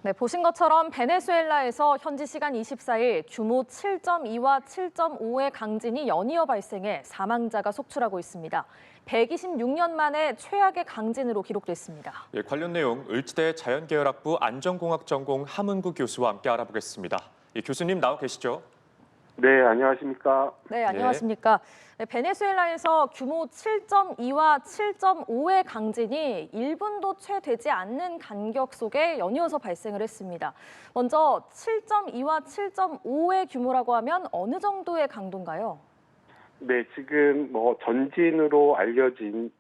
네, 보신 것처럼 베네수엘라에서 현지 시간 24일 규모 7.2와 7.5의 강진이 연이어 발생해 사망자가 속출하고 있습니다. 126년 만에 최악의 강진으로 기록됐습니다. 예, 관련 내용 을지대 자연계열학부 안전공학 전공 함은구 교수와 함께 알아보겠습니다. 예, 교수님 나와 계시죠? 네, 안녕하십니까. 네, 안녕하십니까. 네, 베네수엘라에서 규모 7.2와 7.5의 강진이 1분도 채 되지 않는 간격 속에 연이어서 발생을 했습니다. 먼저 7.2와 7.5의 규모라고 하면 어느 정도의 강도인가요? 네, 지금 전진으로 알려진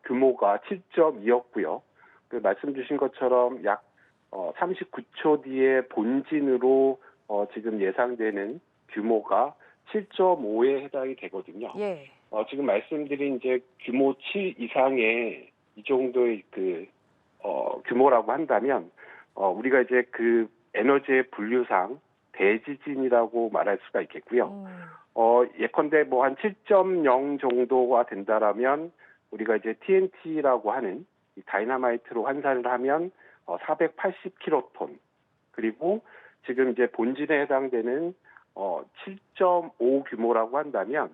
규모가 7.2였고요. 말씀 주신 것처럼 약 39초 뒤에 본진으로 지금 예상되는 규모가 7.5에 해당이 되거든요. 예. 지금 말씀드린 이제 규모 7 이상의 이 정도의 규모라고 한다면 우리가 이제 그 에너지의 분류상 대지진이라고 말할 수가 있겠고요. 예컨대 한 7.0 정도가 된다라면 우리가 이제 TNT라고 하는 이 다이너마이트로 환산을 하면 480킬로톤, 그리고 지금 이제 본진에 해당되는 7.5 규모라고 한다면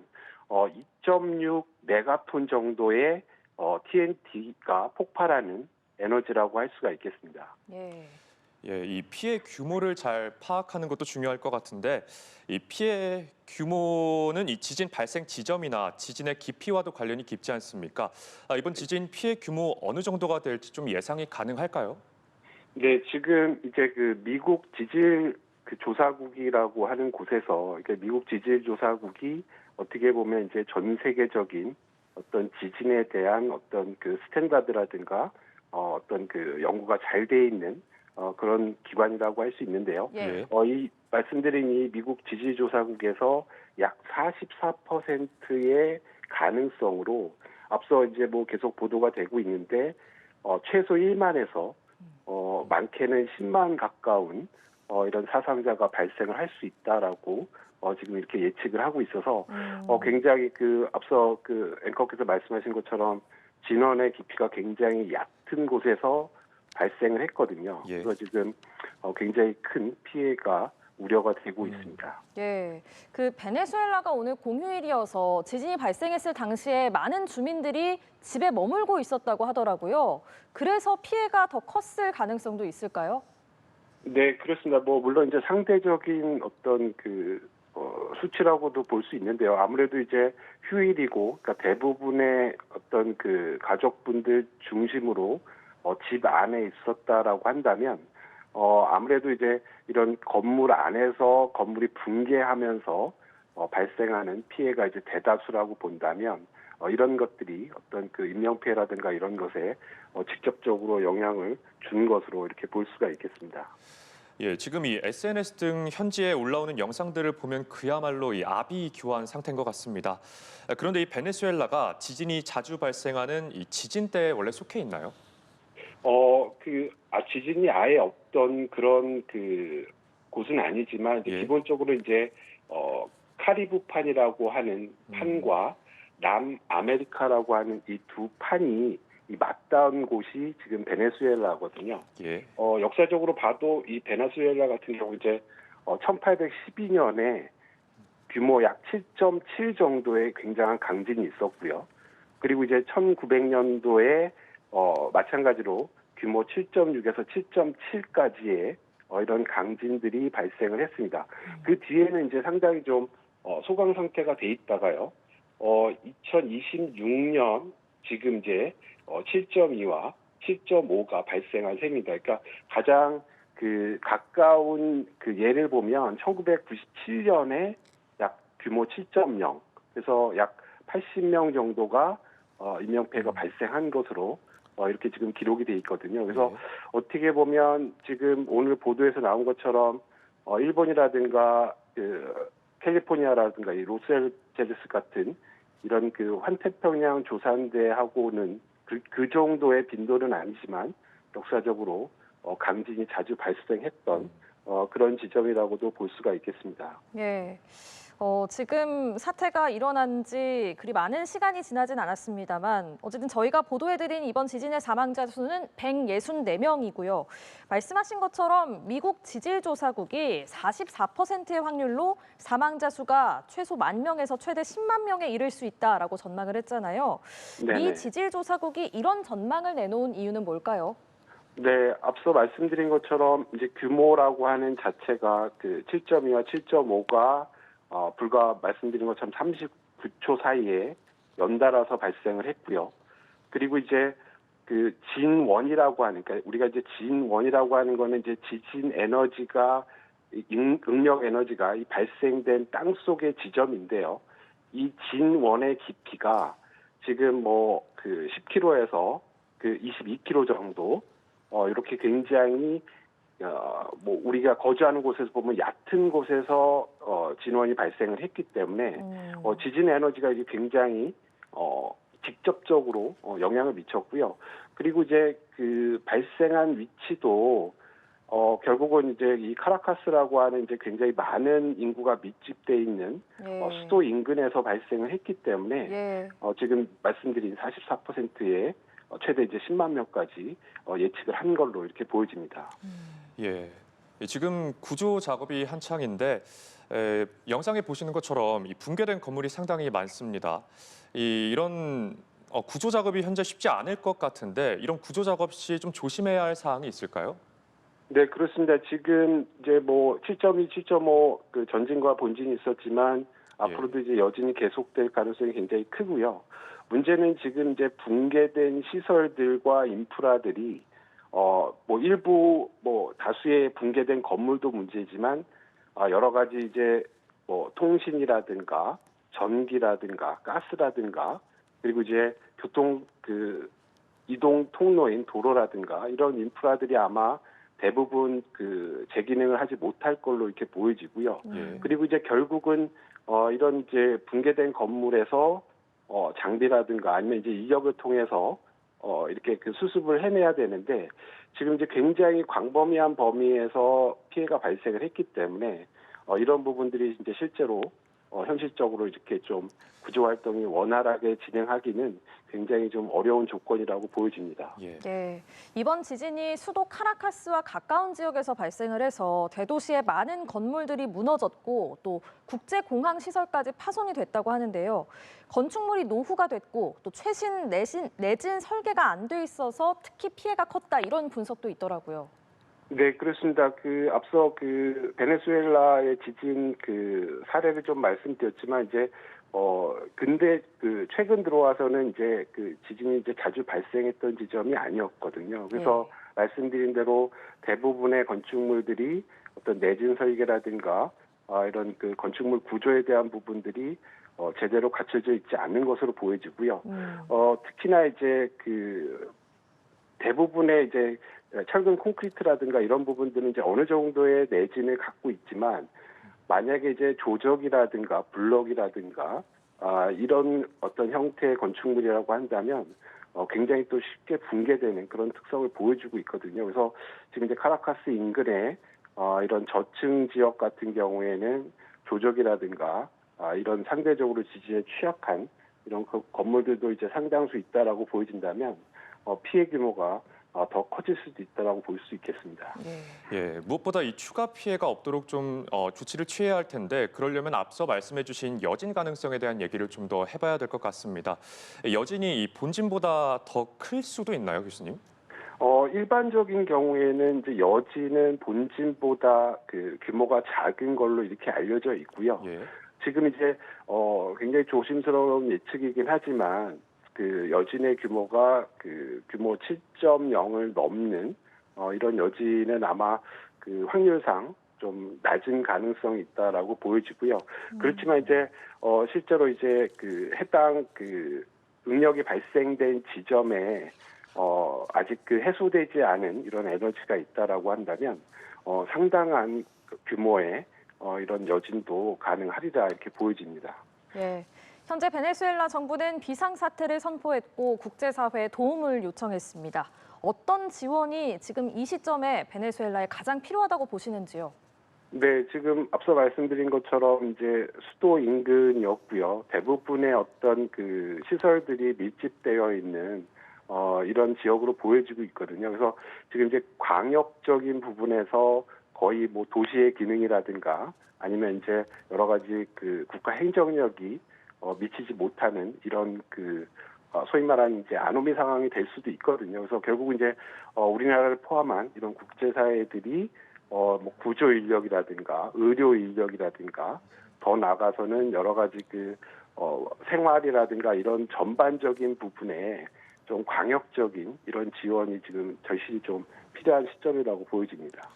2.6 메가톤 정도의 TNT가 폭발하는 에너지라고 할 수가 있겠습니다. 예. 예, 이 피해 규모를 잘 파악하는 것도 중요할 것 같은데 이 피해 규모는 이 지진 발생 지점이나 지진의 깊이와도 관련이 깊지 않습니까? 이번 지진 피해 규모 어느 정도가 될지 좀 예상이 가능할까요? 네, 지금 이제 미국 지질 조사국이라고 하는 곳에서 미국 지질 조사국이 어떻게 보면 이제 전 세계적인 어떤 지진에 대한 어떤 스탠다드라든가 어떤 연구가 잘 돼 있는 그런 기관이라고 할 수 있는데요. 예. 이 말씀드린 이 미국 지질조사국에서 약 44%의 가능성으로 앞서 이제 계속 보도가 되고 있는데 최소 1만에서 많게는 10만 가까운 이런 사상자가 발생을 할 수 있다라고 지금 이렇게 예측을 하고 있어서 굉장히 앞서 앵커께서 말씀하신 것처럼 진원의 깊이가 굉장히 얕은 곳에서 발생을 했거든요. 예. 그래서 지금 굉장히 큰 피해가 우려가 되고 있습니다. 예, 베네수엘라가 오늘 공휴일이어서 지진이 발생했을 당시에 많은 주민들이 집에 머물고 있었다고 하더라고요. 그래서 피해가 더 컸을 가능성도 있을까요? 네, 그렇습니다. 물론 이제 상대적인 어떤 수치라고도 볼 수 있는데요. 아무래도 이제 휴일이고, 그러니까 대부분의 어떤 가족분들 중심으로 집 안에 있었다라고 한다면, 아무래도 이제 이런 건물 안에서 건물이 붕괴하면서 발생하는 피해가 이제 대다수라고 본다면, 이런 것들이 어떤 인명피해라든가 이런 것에 직접적으로 영향을 준 것으로 이렇게 볼 수가 있겠습니다. 예, 지금 이 SNS 등 현지에 올라오는 영상들을 보면 그야말로 이 아비규환 상태인 것 같습니다. 그런데 이 베네수엘라가 지진이 자주 발생하는 이 지진대에 원래 속해 있나요? 지진이 아예 없던 그런 곳은 아니지만, 이제 예. 기본적으로 이제, 카리브판이라고 하는 판과 남아메리카라고 하는 이 두 판이 맞닿은 곳이 지금 베네수엘라거든요. 예. 역사적으로 봐도 이 베네수엘라 같은 경우 이제, 1812년에 규모 약 7.7 정도의 굉장한 강진이 있었고요. 그리고 이제 1900년도에 마찬가지로 규모 7.6에서 7.7까지의 이런 강진들이 발생을 했습니다. 그 뒤에는 이제 상당히 좀 소강 상태가 돼 있다가요. 2026년 지금 이제 7.2와 7.5가 발생한 셈입니다. 그러니까 가장 가까운 예를 보면 1997년에 약 규모 7.0, 그래서 약 80명 정도가 인명피해가 발생한 것으로 이렇게 지금 기록이 돼 있거든요. 그래서 네. 어떻게 보면 지금 오늘 보도에서 나온 것처럼 일본이라든가 캘리포니아라든가 이 로스앤젤레스 같은 이런 환태평양 조산대하고는 그 정도의 빈도는 아니지만 역사적으로 강진이 자주 발생했던 그런 지점이라고도 볼 수가 있겠습니다. 예. 지금 사태가 일어난 지 그리 많은 시간이 지나진 않았습니다만 어쨌든 저희가 보도해드린 이번 지진의 사망자 수는 164명이고요. 말씀하신 것처럼 미국 지질조사국이 44%의 확률로 사망자 수가 최소 10,000명에서 최대 10만 명에 이를 수 있다라고 전망을 했잖아요. 네네. 미 지질조사국이 이런 전망을 내놓은 이유는 뭘까요? 네, 앞서 말씀드린 것처럼 이제 규모라고 하는 자체가 그 7.2와 7.5가 불과 말씀드린 것처럼 39초 사이에 연달아서 발생을 했고요. 그리고 이제 그 진원이라고 하는, 그러니까 우리가 이제 진원이라고 하는 거는 이제 지진 에너지가 응력 에너지가 이 발생된 땅 속의 지점인데요. 이 진원의 깊이가 지금 뭐 그 10km에서 그 22km 정도 이렇게 굉장히 뭐 우리가 거주하는 곳에서 보면 얕은 곳에서 진원이 발생을 했기 때문에 지진 에너지가 이게 굉장히 직접적으로 영향을 미쳤고요. 그리고 이제 그 발생한 위치도 결국은 이제 이 카라카스라고 하는 이제 굉장히 많은 인구가 밀집돼 있는 수도 인근에서 발생을 했기 때문에 지금 말씀드린 44%의 최대 이제 10만 명까지 예측을 한 걸로 이렇게 보여집니다. 예, 지금 구조 작업이 한창인데 영상에 보시는 것처럼 이 붕괴된 건물이 상당히 많습니다. 이런 구조 작업이 현재 쉽지 않을 것 같은데 이런 구조 작업 시 좀 조심해야 할 사항이 있을까요? 네, 그렇습니다. 지금 이제 뭐 7.2, 7.5 그 전진과 본진이 있었지만 앞으로도 이제 여진이 계속될 가능성이 굉장히 크고요. 문제는 지금 이제 붕괴된 시설들과 인프라들이 뭐 일부 뭐 다수의 붕괴된 건물도 문제지만 여러 가지 이제 뭐 통신이라든가 전기라든가 가스라든가 그리고 이제 교통 그 이동 통로인 도로라든가 이런 인프라들이 아마 대부분 그 재기능을 하지 못할 걸로 이렇게 보여지고요. 그리고 이제 결국은 이런 이제 붕괴된 건물에서 장비라든가 아니면 이제 인력을 통해서 이렇게 그 수습을 해내야 되는데 지금 이제 굉장히 광범위한 범위에서 피해가 발생을 했기 때문에 이런 부분들이 이제 실제로 현실적으로 이렇게 좀 구조 활동이 원활하게 진행하기는 굉장히 좀 어려운 조건이라고 보여집니다. 예, 이번 지진이 수도 카라카스와 가까운 지역에서 발생을 해서 대도시의 많은 건물들이 무너졌고 또 국제공항 시설까지 파손이 됐다고 하는데요. 건축물이 노후가 됐고 또 최신 내진 설계가 안 돼 있어서 특히 피해가 컸다 이런 분석도 있더라고요. 네, 그렇습니다. 그 앞서 그 베네수엘라의 지진 그 사례를 좀 말씀드렸지만 이제 근데 그 최근 들어와서는 이제 그 지진이 이제 자주 발생했던 지점이 아니었거든요. 그래서 말씀드린 대로 대부분의 건축물들이 어떤 내진 설계라든가 이런 그 건축물 구조에 대한 부분들이 제대로 갖춰져 있지 않는 것으로 보여지고요. 특히나 이제 그 대부분의 이제 철근 콘크리트라든가 이런 부분들은 이제 어느 정도의 내진을 갖고 있지만 만약에 이제 조적이라든가 블럭이라든가 이런 어떤 형태의 건축물이라고 한다면 굉장히 또 쉽게 붕괴되는 그런 특성을 보여주고 있거든요. 그래서 지금 이제 카라카스 인근에 이런 저층 지역 같은 경우에는 조적이라든가 이런 상대적으로 지지에 취약한 이런 건물들도 이제 상당수 있다라고 보여진다면 피해 규모가 더 커질 수도 있다라고 볼 수 있겠습니다. 예, 무엇보다 이 추가 피해가 없도록 좀 조치를 취해야 할 텐데 그러려면 앞서 말씀해주신 여진 가능성에 대한 얘기를 좀 더 해봐야 될 것 같습니다. 여진이 이 본진보다 더 클 수도 있나요, 교수님? 일반적인 경우에는 이제 여진은 본진보다 그 규모가 작은 걸로 이렇게 알려져 있고요. 지금 이제 굉장히 조심스러운 예측이긴 하지만 그 여진의 규모가 그 규모 7.0을 넘는 이런 여진은 아마 그 확률상 좀 낮은 가능성이 있다라고 보여지고요. 그렇지만 이제 실제로 이제 그 해당 그 응력이 발생된 지점에 아직 그 해소되지 않은 이런 에너지가 있다라고 한다면 상당한 규모의 이런 여진도 가능하리라 이렇게 보여집니다. 예. 현재 베네수엘라 정부는 비상사태를 선포했고 국제사회에 도움을 요청했습니다. 어떤 지원이 지금 이 시점에 베네수엘라에 가장 필요하다고 보시는지요? 네, 지금 앞서 말씀드린 것처럼 이제 수도 인근이었고요. 대부분의 어떤 그 시설들이 밀집되어 있는 이런 지역으로 보여지고 있거든요. 그래서 지금 이제 광역적인 부분에서 거의 뭐 도시의 기능이라든가 아니면 이제 여러 가지 그 국가 행정력이 미치지 못하는 이런 그 소위 말하는 이제 아노미 상황이 될 수도 있거든요. 그래서 결국 이제 우리나라를 포함한 이런 국제사회들이 뭐 구조 인력이라든가 의료 인력이라든가 더 나아가서는 여러 가지 그 생활이라든가 이런 전반적인 부분에 좀 광역적인 이런 지원이 지금 절실히 좀 필요한 시점이라고 보여집니다.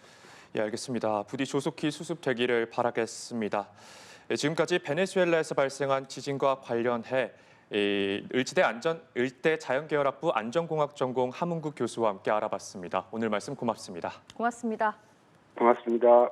예, 알겠습니다. 부디 조속히 수습되기를 바라겠습니다. 예, 지금까지 베네수엘라에서 발생한 지진과 관련해 을대 자연계열학부 안전공학 전공 함은국 교수와 함께 알아봤습니다. 오늘 말씀 고맙습니다. 고맙습니다. 고맙습니다.